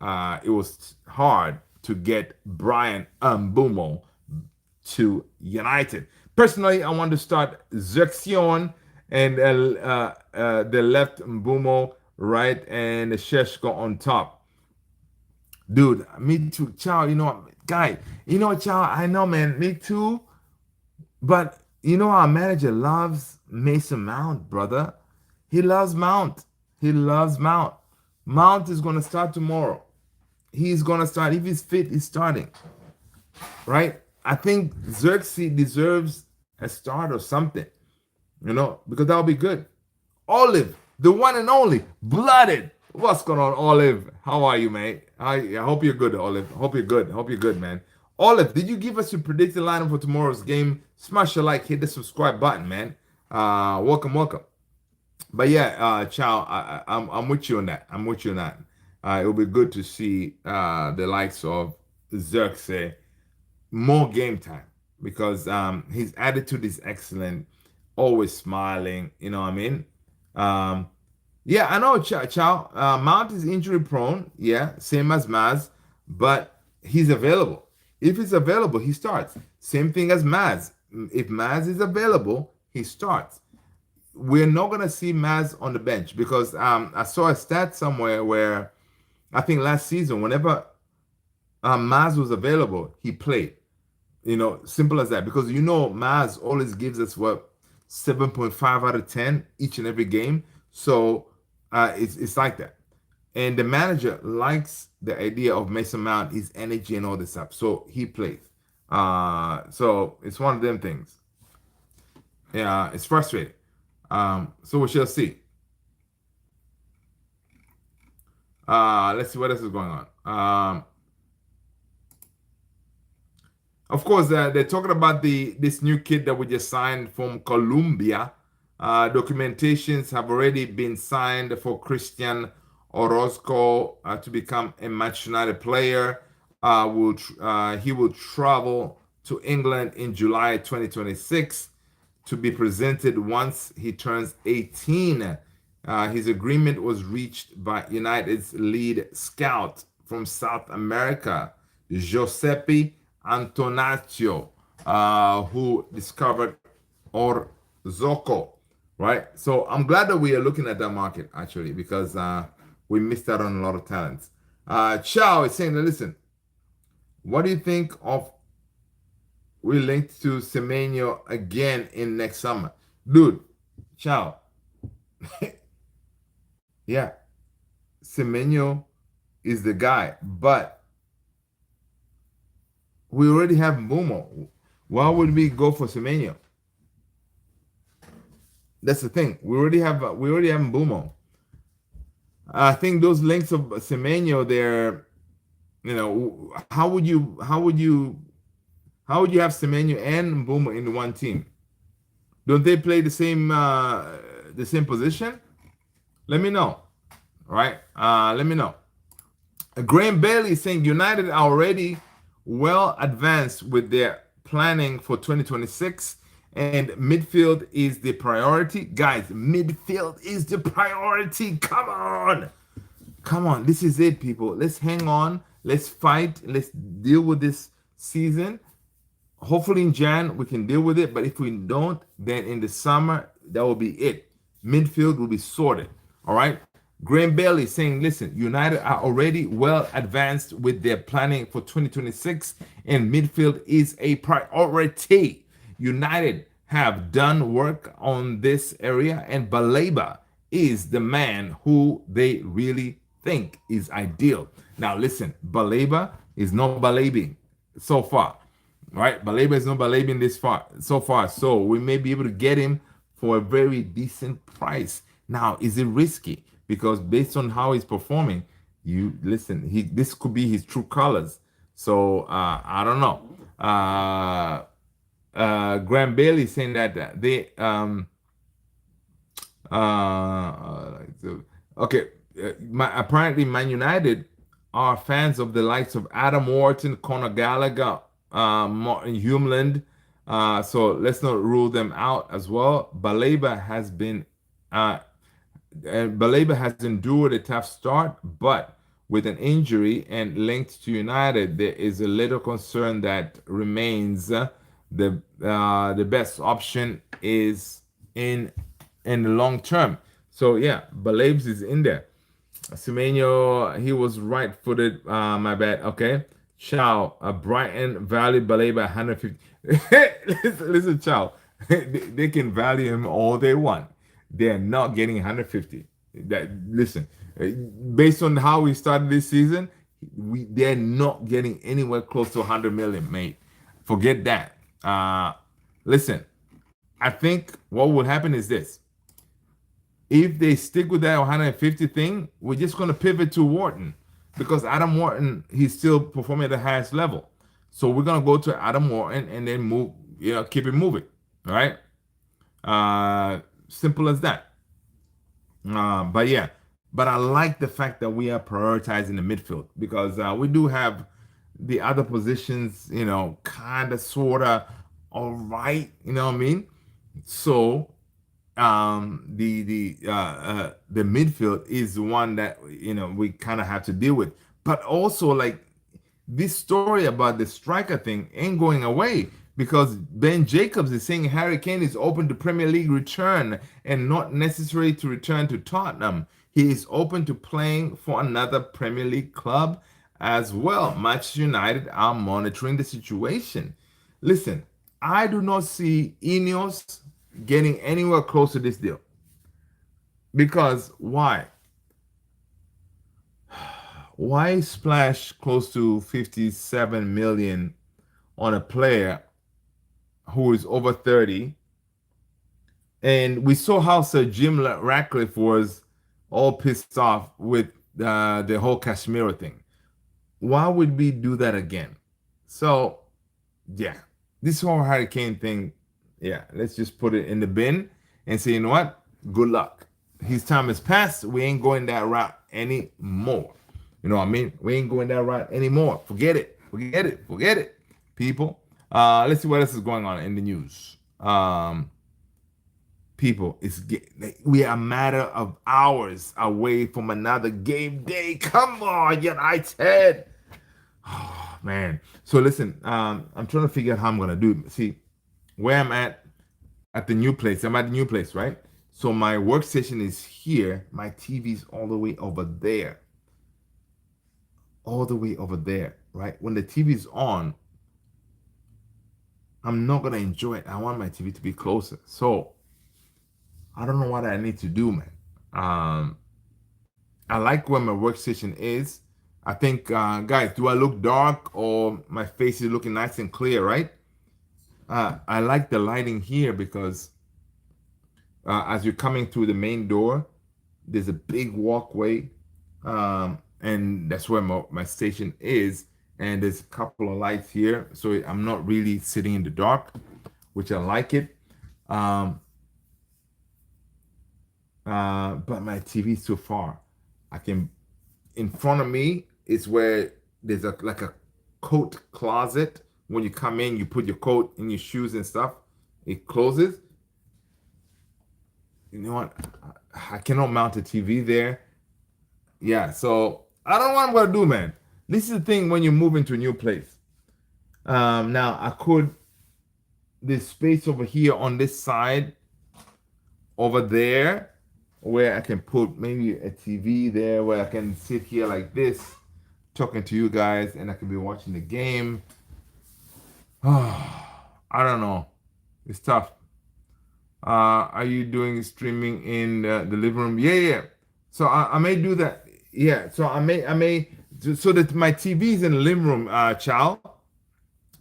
it was hard to get Brian Mbumo to United. Personally, I want to start Zerxion and the left Mbumo right and Sheshko on top. Dude, me too. Chow, guy, Chow, I know, man, me too. But our manager loves Mason Mount, brother. He loves Mount. He loves Mount. Mount is going to start tomorrow. He's going to start. If he's fit, he's starting. Right? I think Xerxes deserves a start or something, because that'll be good. Olive, the one and only, blooded. What's going on, Olive? How are you, mate? I hope you're good, Olive. Hope you're good. Hope you're good, man. Olive, did you give us your predicted lineup for tomorrow's game? Smash a like, hit the subscribe button, man. Welcome, welcome. But yeah, Chow, I'm with you on that. I'm with you on that. It'll be good to see the likes of Xerxes more game time because his attitude is excellent, always smiling. You know what I mean? Um, yeah, I know Chow. Mount is injury prone. Yeah, same as Maz, but he's available. If he's available, he starts. Same thing as Maz. If Maz is available, he starts. We're not gonna see Maz on the bench because I saw a stat somewhere where I think last season, whenever Maz was available, he played. Simple as that. Because Maz always gives us what 7.5 out of 10 each and every game. So it's like that. And the manager likes the idea of Mason Mount, his energy and all this stuff. So he plays. So it's one of them things. Yeah, it's frustrating. So we shall see. Let's see what else is going on. Of course, they're talking about this new kid that we just signed from Colombia. Documentations have already been signed for Christian Orozco to become a Manchester United player. He will travel to England in July 2026 to be presented once he turns 18. His agreement was reached by United's lead scout from South America, Giuseppe Antonaccio, who discovered Orzoco, right? So I'm glad that we are looking at that market actually because we missed out on a lot of talents. Chow is saying, listen, what do you think of we linked to Semenyo again in next summer? Dude, Chow, yeah, Semenyo is the guy, but we already have Mumo. Why would we go for Semenyo? That's the thing. We already have Mbumo. I think those links of Semenyo, they're how would you have Semenyo and Mbumo in one team? Don't they play the same position? Let me know. All right. Let me know. Graham Bailey is saying United are already well advanced with their planning for 2026 and midfield is the priority. Guys, midfield is the priority. Come on. Come on. This is it, people. Let's hang on. Let's fight. Let's deal with this season. Hopefully in Jan we can deal with it, but if we don't, then in the summer that will be it. Midfield will be sorted. All right. Graham Bailey saying, listen, United are already well advanced with their planning for 2026, and midfield is a priority. United have done work on this area, and Baleba is the man who they really think is ideal. Now, listen, Baleba is not Balebing so far, right? Baleba is not Balebing this far so far, so we may be able to get him for a very decent price. Now, is it risky? Because based on how he's performing, you listen, this could be his true colors. So I don't know. Graham Bailey saying that they okay. Apparently, Man United are fans of the likes of Adam Wharton, Conor Gallagher, Martin Humeland. So let's not rule them out as well. Baleba has been Baleba has endured a tough start, but with an injury and linked to United, there is a little concern that remains. The best option is in the long term. So yeah, Balebs is in there. Semenyo, he was right-footed. My bad. Okay. Chow, Brighton valued Baleba 150. Listen, Chow, they can value him all they want. They're not getting 150. That listen, based on how we started this season, they're not getting anywhere close to 100 million, mate. Forget that. Listen, I think what will happen is this: if they stick with that 150 thing, we're just going to pivot to Wharton because Adam Wharton, he's still performing at the highest level. So we're going to go to Adam Wharton and then move, keep it moving. All right. Simple as that. But yeah, but I like the fact that we are prioritizing the midfield because we do have the other positions, kind of, sort of, all right. You know what I mean? So the midfield is the one that we kind of have to deal with. But also, like, this story about the striker thing ain't going away because Ben Jacobs is saying Harry Kane is open to Premier League return and not necessary to return to Tottenham. He is open to playing for another Premier League club as well. Manchester United are monitoring the situation. Listen, I do not see Ineos getting anywhere close to this deal. Because why? Why splash close to 57 million on a player who is over 30? And we saw how Sir Jim Ratcliffe was all pissed off with the whole Kashmir thing. Why would we do that again? So, yeah, this whole hurricane thing, yeah, let's just put it in the bin and say, you know what? Good luck. His time has passed. We ain't going that route anymore. You know what I mean? We ain't going that route anymore. Forget it. Forget it. Forget it, people. Let's see what else is going on in the news. People, we are a matter of hours away from another game day. Come on, United. Oh, man. So listen, I'm trying to figure out how I'm gonna do it. See, where I'm at the new place. I'm at the new place, right? So my workstation is here. My TV's all the way over there. All the way over there, right? When the TV's on, I'm not gonna enjoy it. I want my TV to be closer. So I don't know what I need to do, man. Um, I like where my workstation is. I think, guys, do I look dark or my face is looking nice and clear, right? I like the lighting here because as you're coming through the main door, there's a big walkway, and that's where my station is. And there's a couple of lights here, so I'm not really sitting in the dark, which I like it. Um, but my TV is too far. I can, in front of me is where there's like a coat closet. When you come in, you put your coat and your shoes and stuff. It closes. You know what? I cannot mount a TV there. Yeah, so I don't know what I'm gonna do, man. This is the thing when you move into a new place. Now I could there's space over here on this side, over there, where I can put maybe a TV there, where I can sit here like this, talking to you guys, and I can be watching the game. I don't know. It's tough. Are you doing streaming in the living room? Yeah, yeah. So I may do that. Yeah. So I may. So that my TV is in the living room, child.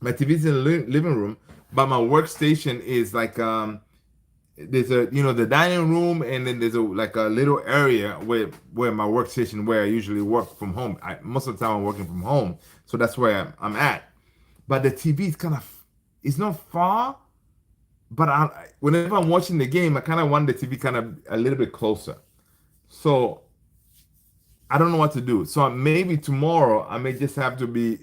My TV is in the living room, but my workstation is like there's a the dining room, and then there's like a little area where my workstation, where I usually work from home. Most of the time I'm working from home, so that's where I'm at. But the TV is kind of, it's not far, but whenever I'm watching the game, I kind of want the TV kind of a little bit closer. So I don't know what to do. So maybe tomorrow I may just have to be,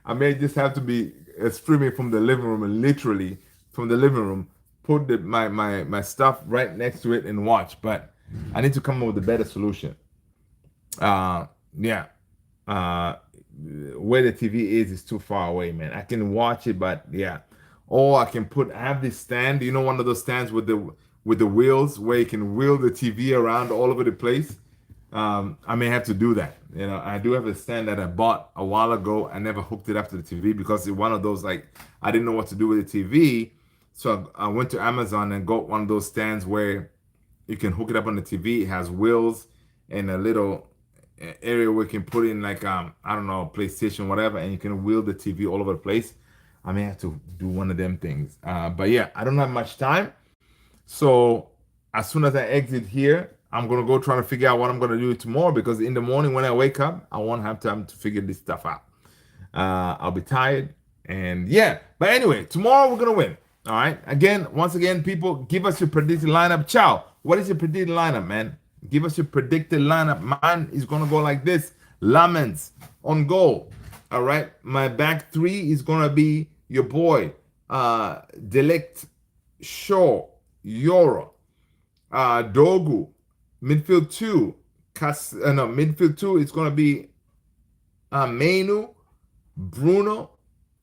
I may just have to be streaming from the living room, and literally from the living room, put my stuff right next to it and watch. But I need to come up with a better solution. Yeah. Uh, where the TV is too far away, man. I can watch it, but yeah. Or I can I have this stand, one of those stands with the wheels where you can wheel the TV around all over the place. I may have to do that. I do have a stand that I bought a while ago. I never hooked it up to the TV because it's one of those, like, I didn't know what to do with the TV. So I went to Amazon and got one of those stands where you can hook it up on the TV. It has wheels and a little area where you can put in, like, I don't know, PlayStation, whatever, and you can wheel the TV all over the place. I may have to do one of them things. But yeah, I don't have much time. So as soon as I exit here, I'm gonna go try to figure out what I'm gonna do tomorrow, because in the morning when I wake up, I won't have time to figure this stuff out. I'll be tired, and yeah. But anyway, tomorrow we're gonna win. All right. Once again, people, give us your predicted lineup. Ciao. What is your predicted lineup, man? Give us your predicted lineup. Mine is gonna go like this: Lamens on goal. All right. My back three is gonna be your boy, Delict, Shaw, Yoro, Dogu. Midfield two, no, midfield two is gonna be Menu, Bruno,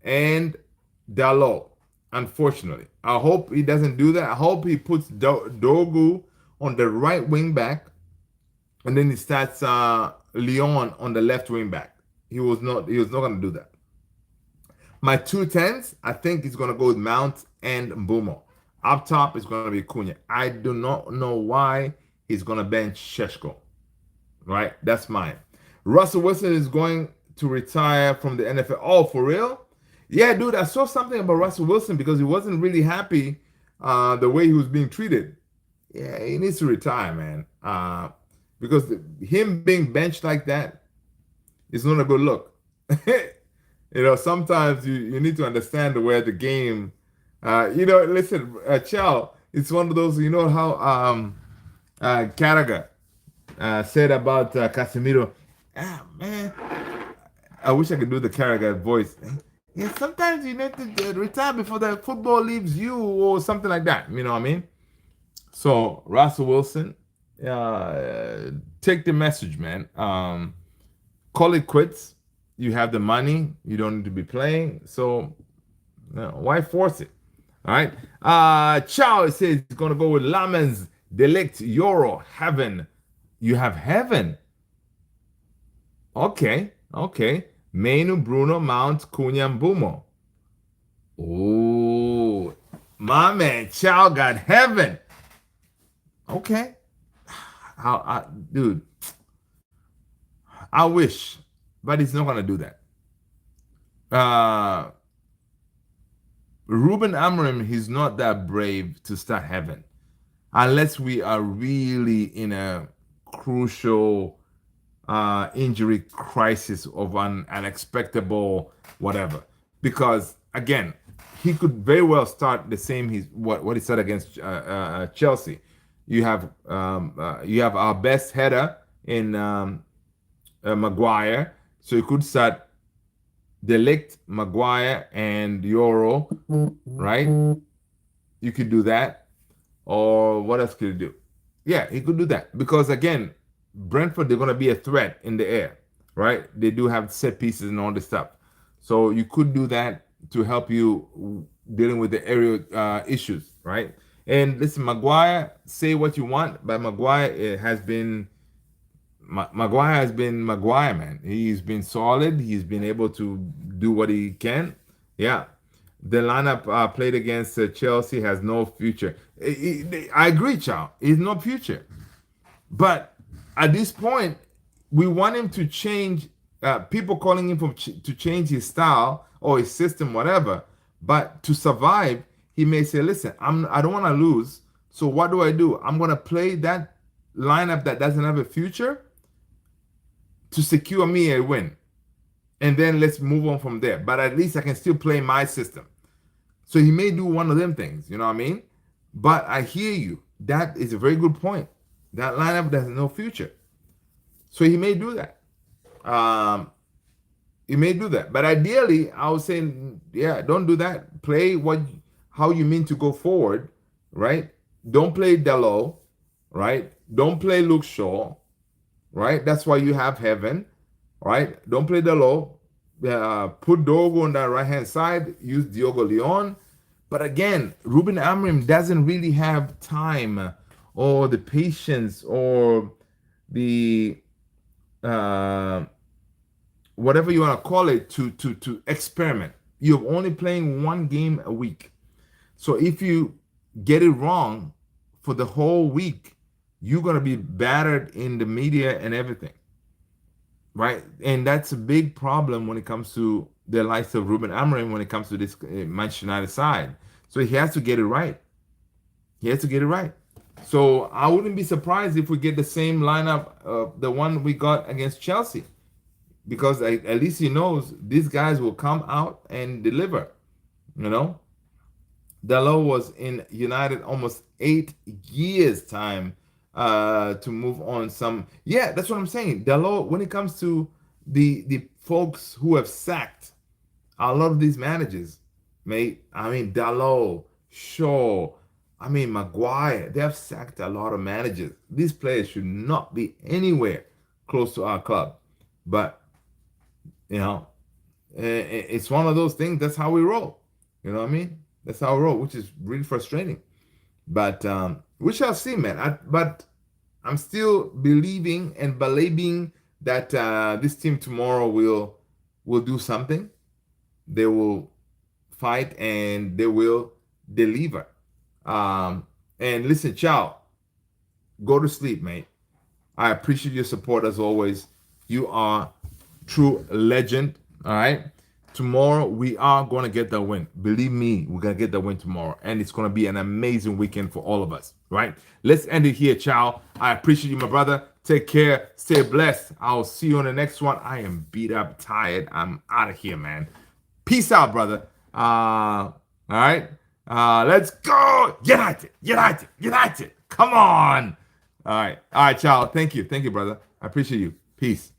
and Dalot. Unfortunately, I hope he doesn't do that. I hope he puts Dogu on the right wing back, and then he starts Leon on the left wing back. He was not. He was not going to do that. My two tens, I think he's going to go with Mount and Mbumo. Up top is going to be Cunha. I do not know why he's going to bench Sheshko. Right, that's mine. Russell Wilson is going to retire from the NFL. Oh, for real? Yeah, dude, I saw something about Russell Wilson because he wasn't really happy the way he was being treated. Yeah, he needs to retire, man. Because him being benched like that is not a good look. Sometimes you need to understand where the game. Listen, Chow, it's one of those. You know how Carragher said about Casemiro. Ah, man, I wish I could do the Carragher voice. Yeah, sometimes you need to retire before the football leaves you, or something like that. You know what I mean? So Russell Wilson, take the message, man. Call it quits. You have the money. You don't need to be playing. So why force it? All right. Chow says he's gonna go with Lamens, Delict, Euro, Heaven. You have Heaven. Okay. Menu, Bruno, Mount, Cunha, and Bumo. Oh, my man, Chow got Heaven. Okay. Dude, I wish, but he's not gonna do that. Ruben Amorim, he's not that brave to start Heaven, unless we are really in a crucial injury crisis of an unexpected whatever. Because again, he could very well start the same what he said against Chelsea. You have our best header in Maguire, so you could start Delict, Maguire, and Euro, right? You could do that, or what else could you do? Yeah, he could do that because again, Brentford, they're going to be a threat in the air, right? They do have set pieces and all this stuff. So you could do that to help you dealing with the aerial issues, right? And listen, Maguire, say what you want, but Maguire has been Maguire, man. He's been solid. He's been able to do what he can. Yeah. The lineup played against Chelsea has no future. I agree, Chow. He's no future. But at this point, we want him to change. People calling him to change his style or his system, whatever. But to survive, he may say, "Listen, I don't want to lose. So what do? I'm going to play that lineup that doesn't have a future to secure me a win, and then let's move on from there. But at least I can still play my system." So he may do one of them things. You know what I mean? But I hear you. That is a very good point. That lineup has no future. So he may do that. He may do that. But ideally, I would say, yeah, don't do that. Play how you mean to go forward, right? Don't play Dalot, right? Don't play Luke Shaw, right? That's why you have Heaven, right? Don't play Dalot. Put Dogo on that right-hand side. Use Diogo Leon. But again, Ruben Amorim doesn't really have time or the patience or the whatever you want to call it to experiment. You're only playing one game a week. So if you get it wrong for the whole week, you're going to be battered in the media and everything. Right? And that's a big problem when it comes to the likes of Ruben Amorim when it comes to this Manchester United side. So he has to get it right. He has to get it right. So I wouldn't be surprised if we get the same lineup, the one we got against Chelsea. Because at least he knows these guys will come out and deliver. You know? Dalot was in United almost 8 years' time to move on some. Yeah, that's what I'm saying. Dalot, when it comes to the folks who have sacked a lot of these managers, mate. I mean, Dalot, Shaw, I mean, Maguire, they have sacked a lot of managers. These players should not be anywhere close to our club. But, you know, it's one of those things. That's how we roll. You know what I mean? That's how we roll, which is really frustrating. But we shall see, man. But I'm still believing and believing that this team tomorrow will do something. They will fight and they will deliver. And listen, ciao. Go to sleep, mate. I appreciate your support as always. You are true legend. All right. Tomorrow we are going to get the win. Believe me, we're going to get the win tomorrow. And it's going to be an amazing weekend for all of us. Right. Let's end it here, ciao. I appreciate you, my brother. Take care. Stay blessed. I'll see you on the next one. I am beat up, tired. I'm out of here, man. Peace out, brother. All right. Let's go. United. United. United. Come on. All right. All right, ciao. Thank you. Thank you, brother. I appreciate you. Peace.